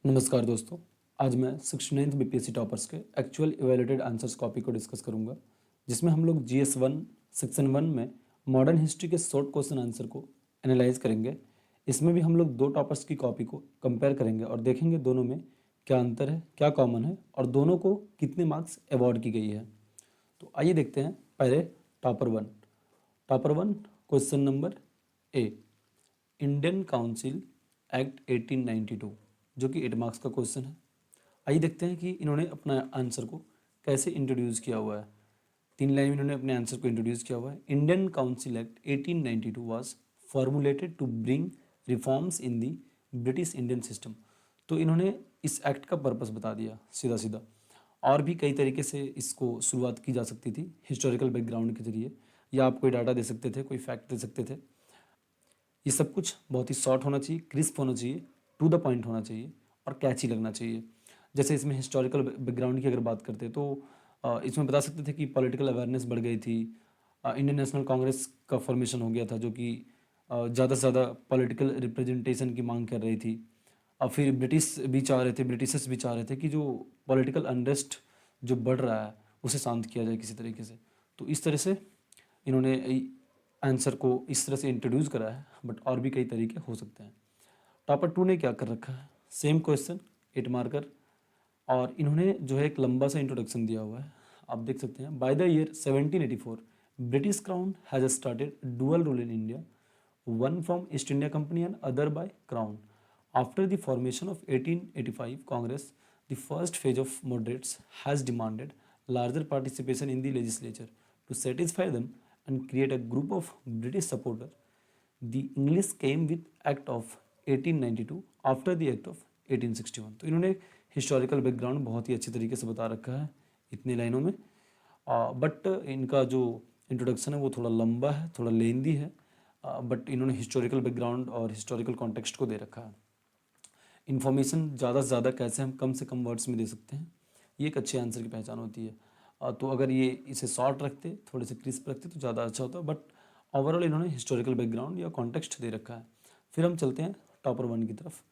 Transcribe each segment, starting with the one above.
नमस्कार दोस्तों। आज मैं 69th बीपीएससी टॉपर्स के एक्चुअल इवैल्यूएटेड आंसर्स कॉपी को डिस्कस करूंगा, जिसमें हम लोग GS1 सेक्शन 1 में मॉडर्न हिस्ट्री के शॉर्ट क्वेश्चन आंसर को एनालाइज करेंगे। इसमें भी हम लोग दो टॉपर्स की कॉपी को कंपेयर करेंगे और देखेंगे दोनों में क्या अंतर है, क्या कॉमन है और दोनों को कितने मार्क्स अवॉर्ड की गई है। तो आइए देखते हैं पहले topper one question number A, Indian Council Act 1892, जो कि 8 मार्क्स का क्वेश्चन है। आइए देखते हैं कि इन्होंने अपना आंसर को कैसे इंट्रोड्यूस किया हुआ है। 3 लाइन में इन्होंने अपने आंसर को इंट्रोड्यूस किया हुआ है। Indian Council Act 1892 was formulated to bring reforms in the British Indian system. तो इन्होंने इस एक्ट का पर्पस बता दिया सीधा सीधा। और भी कई तरीके से इसको शुरुआत की जा सकती थी, हिस्टोरिकल बैकग्राउंड के जरिए, या आप कोई डाटा दे सकते थे, कोई फैक्ट दे सकते थे। ये सब कुछ बहुत ही शॉर्ट होना चाहिए, क्रिस्प होना चाहिए, टू द पॉइंट होना चाहिए और कैची लगना चाहिए। जैसे इसमें हिस्टोरिकल बैकग्राउंड की अगर बात करते हैं तो इसमें बता सकते थे कि पॉलिटिकल अवेयरनेस बढ़ गई थी, इंडियन नेशनल कांग्रेस का फॉर्मेशन हो गया था, जो कि ज़्यादा से ज़्यादा पॉलिटिकल रिप्रेजेंटेशन की मांग कर रही थी। और फिर ब्रिटिशर्स भी चाह रहे थे कि जो पॉलिटिकल अनरेस्ट जो बढ़ रहा है उसे शांत किया जाए किसी तरीके से। तो इस तरह से इन्होंने आंसर को इस तरह से इंट्रोड्यूस करा है, बट और भी कई तरीके हो सकते हैं। टॉपर 2 ने क्या कर रखा है, सेम क्वेश्चन 8 मार्कर, और इन्होंने जो है एक लंबा सा इंट्रोडक्शन दिया हुआ है। आप देख सकते हैं, by the year 1784 British crown has started dual rule in India, one from East India Company and other by Crown. After the formation of 1885 Congress, the first phase of moderates has demanded larger participation in the legislature to satisfy them and create a group of British supporters. The English came with Act of 1892 after the Act of 1861. तो इन्होंने historical background बहुत ही अच्छी तरीके से बता रखा है इतनी लाइनों में, बट इनका जो इंट्रोडक्शन है वो थोड़ा लंबा है, थोड़ा लेंदी है, बट इन्होंने हिस्टोरिकल बैकग्राउंड और हिस्टोरिकल कॉन्टेक्स्ट को दे रखा है। इन्फॉर्मेशन ज़्यादा से ज़्यादा कैसे हम कम से कम वर्ड्स में दे सकते हैं, ये एक अच्छे आंसर की पहचान होती है। तो अगर ये इसे शॉर्ट रखते, थोड़े से क्रिस्प रखते तो ज़्यादा अच्छा होता, बट ओवरऑल इन्होंने हिस्टोरिकल बैकग्राउंड या कॉन्टेक्स्ट दे रखा है। फिर हम चलते हैं टॉपर 1 की तरफ।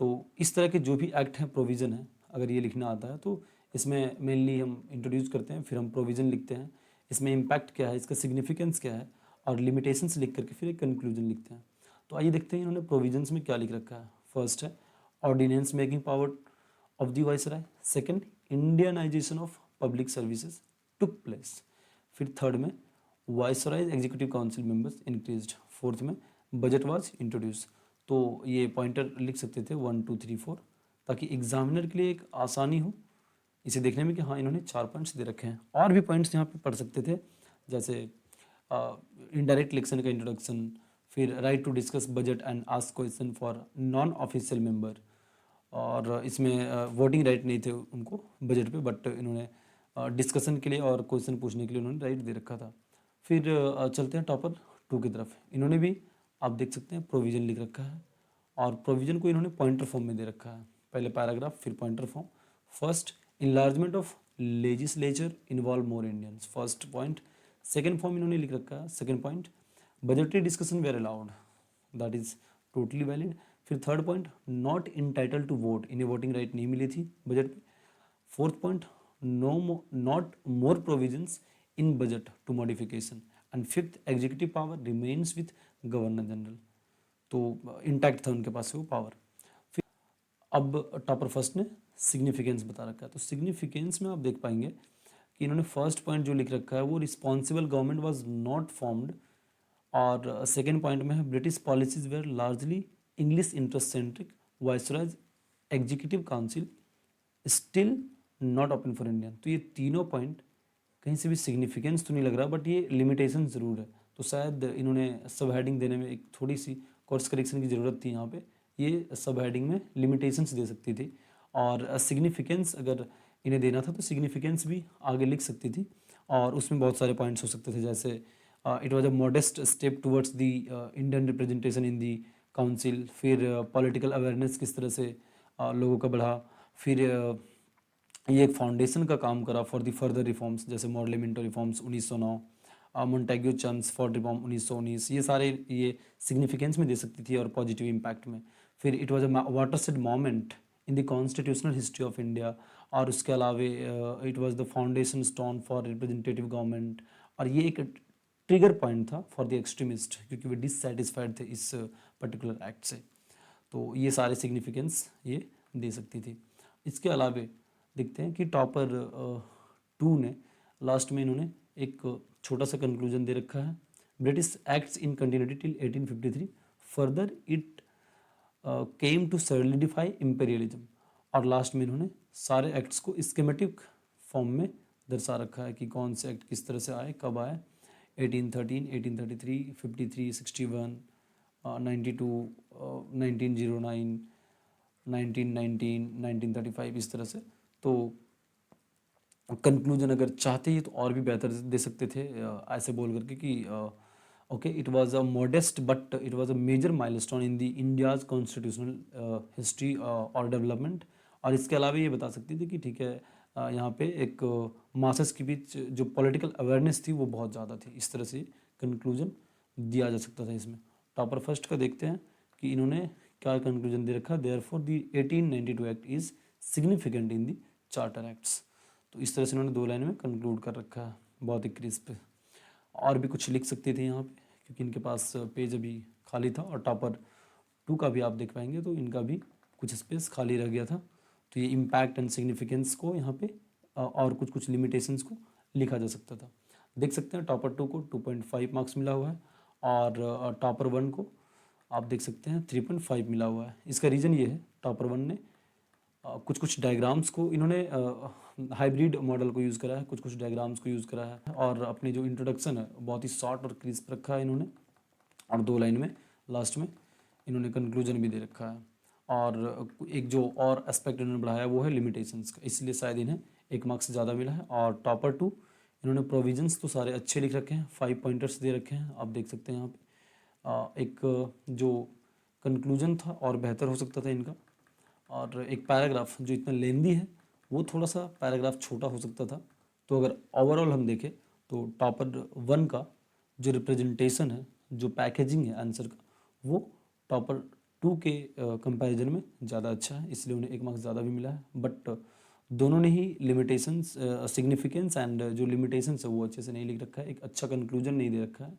तो इस तरह के जो भी एक्ट हैं, प्रोविज़न है, अगर ये लिखना आता है तो इसमें मेनली हम इंट्रोड्यूस करते हैं, फिर हम प्रोविज़न लिखते हैं, इसमें इम्पैक्ट क्या है, इसका सिग्निफिकेंस क्या है, और लिमिटेशंस लिख करके फिर एक कंक्लूजन लिखते हैं। तो आइए देखते हैं इन्होंने प्रोविजंस में क्या लिख रखा है। फर्स्ट है ordinance making power of the viceroy. Second, Indianisation of public services took place. फिर थर्ड में viceroy executive council members increased. Fourth में बजट वाज इंट्रोड्यूस। तो ये पॉइंटर लिख सकते थे 1 2 3 4, ताकि एग्जामिनर के लिए एक आसानी हो इसे देखने में कि हाँ इन्होंने 4 पॉइंट्स दे रखे हैं। और भी पॉइंट्स यहाँ पे पढ़ सकते थे, जैसे इनडायरेक्ट इलेक्शन का इंट्रोडक्शन, फिर right to discuss budget and ask question for non official member, और इसमें वोटिंग राइट नहीं थे उनको बजट पे, बट इन्होंने डिस्कशन के लिए और क्वेश्चन पूछने के लिए उन्होंने राइट दे रखा था। फिर चलते हैं टॉपर 2 की तरफ। इन्होंने भी आप देख सकते हैं प्रोविज़न लिख रखा है, और प्रोविज़न को इन्होंने पॉइंटर फॉर्म में दे रखा है, पहले पैराग्राफ फिर pointer form. First, enlargement of legislature involve more Indians, first point. Second form इन्होंने लिख रखा है, second point, budgetary discussion were allowed, that is totally valid. फिर third point, not entitle to vote, इन्हें वोटिंग राइट नहीं मिली थी budget में। Fourth point, no not more provisions in budget to modification. And fifth, executive power remains with governor general. तो intact था उनके पास वो पावर। फिर अब टॉपर फर्स्ट ने सिग्निफिकेंस बता रखा है। तो सिग्निफिकेंस में आप देख पाएंगे कि इन्होंने फर्स्ट पॉइंट जो लिख रखा है वो responsible government was not formed, और सेकेंड पॉइंट में है British policies were largely English interest centric, viceroy's executive council still not open for Indian. तो ये तीनों पॉइंट कहीं से भी सिग्निफिकेंस तो नहीं लग रहा, बट ये लिमिटेशन ज़रूर है। तो शायद इन्होंने सब हेडिंग देने में एक थोड़ी सी कोर्स करेक्शन की ज़रूरत थी यहाँ पे, ये सब हेडिंग में लिमिटेशंस दे सकती थी, और सिग्निफिकेंस अगर इन्हें देना था तो सिग्निफिकेंस भी आगे लिख सकती थी, और उसमें बहुत सारे पॉइंट्स हो सकते थे, जैसे it was a modest step towards the Indian representation in the council. फिर पॉलिटिकल अवेयरनेस किस तरह से लोगों का बढ़ा। फिर ये एक फाउंडेशन का काम करा फॉर द फर्दर रिफॉर्म्स, जैसे मॉडल मिंटो रिफॉर्म्स 1909, मोन्टेग्यू चंस फॉर रिफॉर्म 1919, ये सारे ये सिग्निफिकेंस में दे सकती थी और पॉजिटिव इम्पैक्ट में। फिर it was a water said moment in the constitutional history of India, और उसके अलावे it was the foundation stone for representative government, और ये एक ट्रिगर पॉइंट था फॉर द एक्सट्रीमिस्ट, क्योंकि वे डिससेटिस्फाइड थे इस पर्टिकुलर एक्ट से। तो ये सारे सिग्निफिकेंस ये दे सकती थी। इसके अलावे देखते हैं कि टॉपर 2 ने लास्ट में इन्होंने एक छोटा सा कंक्लूजन दे रखा है, British acts in continuity till 1853, further it came to solidify imperialism. और लास्ट में इन्होंने सारे एक्ट्स को स्कीमेटिक फॉर्म में दर्शा रखा है कि कौन से एक्ट किस तरह से आए, कब आए, 1813, 1833, 53, 61, 92, 1909, 1919, 1935, इस तरह से। तो कंक्लूजन अगर चाहते ही तो और भी बेहतर दे सकते थे, ऐसे बोल करके कि okay, it was a modest but it was a major milestone in the India's constitutional history और डेवलपमेंट। और इसके अलावा ये बता सकती थी कि ठीक है, यहाँ पे एक मासेस के बीच जो पॉलिटिकल अवेयरनेस थी वो बहुत ज़्यादा थी। इस तरह से कंक्लूजन दिया जा सकता था इसमें। टॉपर फर्स्ट का देखते हैं कि इन्होंने क्या कंक्लूजन दे रखा, therefore the 1892 act is significant in the charter acts. तो इस तरह से इन्होंने 2 लाइन में कंक्लूड कर रखा है, बहुत ही क्रिस्प। और भी कुछ लिख सकते थे यहाँ पे, क्योंकि इनके पास पेज अभी खाली था, और टॉपर 2 का भी आप देख पाएंगे तो इनका भी कुछ स्पेस खाली रह गया था। तो ये इम्पैक्ट एंड सिग्निफिकेंस को यहाँ पे और कुछ कुछ लिमिटेशंस को लिखा जा सकता था। देख सकते हैं टॉपर 2 को 2.5 मार्क्स मिला हुआ है, और टॉपर 1 को आप देख सकते हैं 3.5 मिला हुआ है। इसका रीज़न ये है, टॉपर 1 ने कुछ कुछ डायग्राम्स को इन्होंने हाइब्रिड मॉडल को यूज़ करा है, कुछ कुछ डायग्राम्स को यूज़ करा है, और अपनी जो इंट्रोडक्शन है बहुत ही शॉर्ट और क्रिस्प रखा है इन्होंने, और 2 लाइन में लास्ट में इन्होंने कंक्लूजन भी दे रखा है। और एक जो और एस्पेक्ट इन्होंने बढ़ाया वो है लिमिटेशंस का, इसलिए शायद इन्हें 1 मार्क्स ज़्यादा मिला है। और टॉपर 2 इन्होंने प्रोविजंस तो सारे अच्छे लिख रखे हैं, 5 पॉइंटर्स दे रखे हैं, आप देख सकते हैं यहाँ पे। एक जो कंक्लूजन था और बेहतर हो सकता था इनका, और एक पैराग्राफ जो इतना लेंदी है वो थोड़ा सा पैराग्राफ छोटा हो सकता था। तो अगर ओवरऑल हम देखें तो टॉपर 1 का जो रिप्रेजेंटेशन है, जो पैकेजिंग है आंसर का, वो टॉपर 2 के कंपैरिजन में ज़्यादा अच्छा है, इसलिए उन्हें 1 मार्क्स ज़्यादा भी मिला है। बट दोनों ने ही लिमिटेशंस, सिग्निफिकेंस एंड जो लिमिटेशंस है वो अच्छे से नहीं लिख रखा है, एक अच्छा कंक्लूजन नहीं दे रखा है,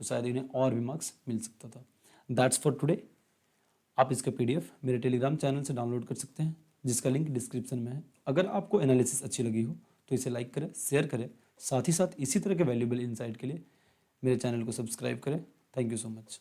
तो शायद इन्हें और भी मार्क्स मिल सकता था। That's for today. आप इसका पीडीएफ मेरे टेलीग्राम चैनल से डाउनलोड कर सकते हैं, जिसका लिंक डिस्क्रिप्शन में है। अगर आपको एनालिसिस अच्छी लगी हो तो इसे लाइक करें, शेयर करें, साथ ही साथ इसी तरह के वैल्यूएबल इंसाइट के लिए मेरे चैनल को सब्सक्राइब करें। Thank you so much.